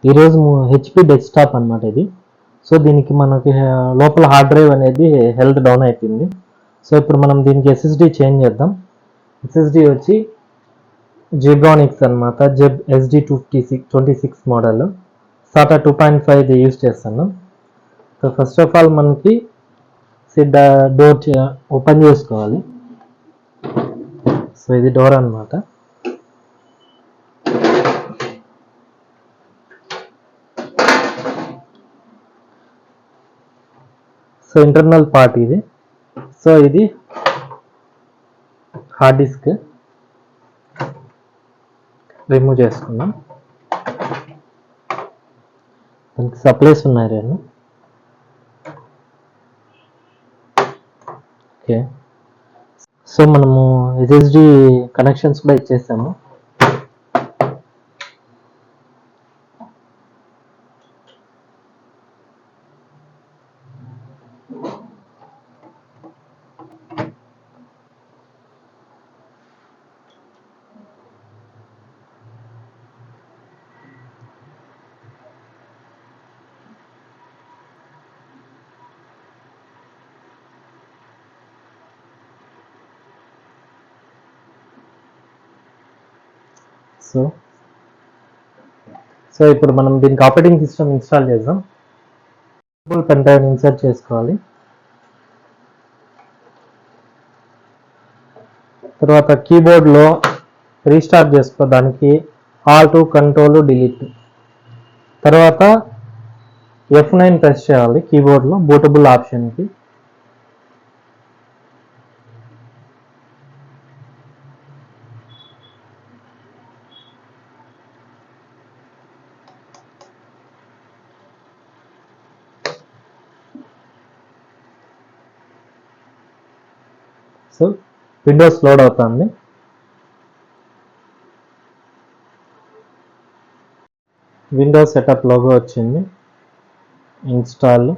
ఈరోజు HP desktop అనమాట ఇది. సో దీనికి మనకి లోపల హార్డ్ డ్రైవ్ అనేది హెల్త్ డౌన్ అయిపోయింది. సో ఇప్పుడు మనం దీనికి ఎస్ఎస్డి చేంజ్ చేద్దాం. ఎస్ఎస్డి వచ్చి జెబ్రానిక్స్ అనమాట, Jeb SD 26 model SATA 2.5 use చేస్తున్నాం. సో ఫస్ట్ ఆఫ్ ఆల్ మనకి డోర్ ఓపెన్ చేసుకోవాలి. సో ఇది డోర్ అనమాట. సో ఇంటర్నల్ పార్ట్ ఇది. సో ఇది హార్డ్ డిస్క్ రిమూవ్ చేసుకుందాం. దానికి సప్లైస్ ఉన్నాయి రెండు. ఓకే, సో మనము ఎస్ఎస్డి కనెక్షన్స్ కూడా ఇచ్చేసాము. సో ఇప్పుడు మనం దీనికి ఆపరేటింగ్ సిస్టమ్ ఇన్స్టాల్ చేద్దాం. పెన్ డ్రైవ్ ఇన్సర్ట్ చేసుకోవాలి. తర్వాత కీబోర్డ్లో రీస్టార్ట్ చేసుకోవడానికి ఆల్ట్, కంట్రోల్, డిలీట్, తర్వాత F9 ప్రెస్ చేయాలి కీబోర్డ్లో బూటబుల్ ఆప్షన్కి. సో విండోస్ లోడ్ అవుతుంది. విండోస్ సెటప్ లోగో వచ్చింది. ఇన్స్టాల్.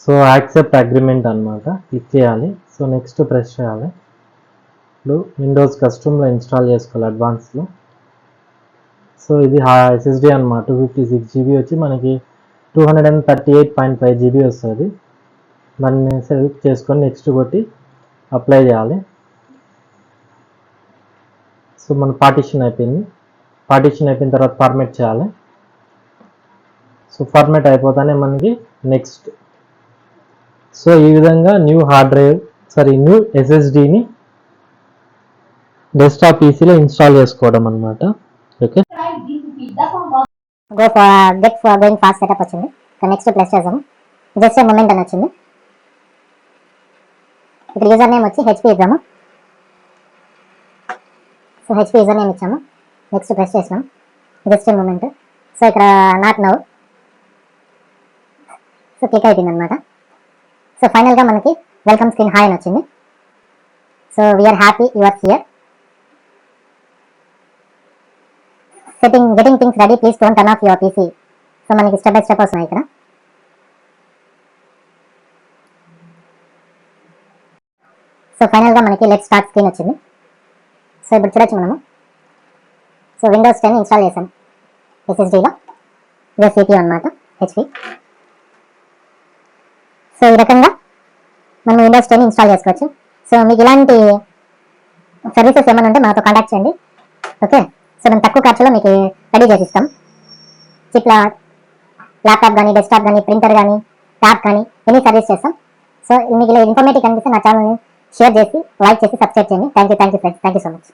సో యాక్సెప్ట్ అగ్రిమెంట్ అనమాట, క్లిక్ చేయాలి. సో నెక్స్ట్ ప్రెస్ చేయాలి. ఇప్పుడు విండోస్ కస్టమ్లో ఇన్స్టాల్ చేసుకోవాలి అడ్వాన్స్లో. సో ఇది ఎస్ఎస్డి అనమాట. 256 GB వచ్చి మనకి 238.5 GB వస్తుంది. దాన్ని సెలెక్ట్ చేసుకొని నెక్స్ట్ కొట్టి అప్లై చేయాలి. సో మన పార్టిషన్ అయిపోయింది. పార్టిషన్ అయిపోయిన తర్వాత ఫార్మేట్ చేయాలి. సో ఫార్మేట్ అయిపోతానే మనకి నెక్స్ట్. సో ఈ విధంగా న్యూ ఎస్ఎస్డిని డెస్క్టాప్ పీసీలో ఇన్స్టాల్ చేసుకోవడం అనమాట. ఓకే, గోయింగ్ ఫాస్ట్ సెటప్ వచ్చింది. నెక్స్ట్ ప్రెస్ చేద్దాము. జస్ట్ మూమెంట్ అని వచ్చింది. ఇక్కడ యూజర్ నేమ్ వచ్చి హెచ్పి ఇద్దాము. సో హెచ్పి యూజర్ నేమ్ ఇచ్చాము. నెక్స్ట్ ప్రెస్ చేసినాం. Just moment. సో ఇక్కడ నాట్ నౌ. సో క్లిక్ అయిపోయింది అనమాట. సో ఫైనల్గా మనకి వెల్కమ్ స్క్రీన్ హాయ్ అని వచ్చింది. So we're happy your here. getting things ready, please don't turn off your PC. So మనకి స్టెప్ బై స్టెప్ వస్తున్నాయి ఇక్కడ. సో ఫైనల్గా మనకి లెట్ స్టార్ట్ స్క్రీన్ వచ్చింది. సో ఇప్పుడు చూడొచ్చు మనము. సో విండోస్ 10 ఇన్స్టాల్ చేసాం ఎస్ఎస్డీలో. ఇదే CPU అనమాట, హెచ్పి. సో ఈ రకంగా మనం విండోస్ 10 ఇన్స్టాల్ చేసుకోవచ్చు. సో మీకు ఇలాంటి సర్వీసెస్ ఏమైనా ఉంటే మనతో కాంటాక్ట్ చేయండి. ఓకే, సో మేము తక్కువ ఖర్చులో మీకు రెడీ చేసిస్తాం. చిప్లా ల్యాప్టాప్ కానీ, డెస్క్టాప్ కానీ, ప్రింటర్ కానీ, ట్యాబ్ కానీ ఎనీ సర్వీస్ చేస్తాం. సో మీకు ఇలా ఇన్ఫర్మేటివ్ కనిపిస్తే నా ఛానల్ని షేర్ చేసి, లైక్ చేసి, సబ్స్క్రైబ్ చేయండి. Thank you friends. Thank you so much.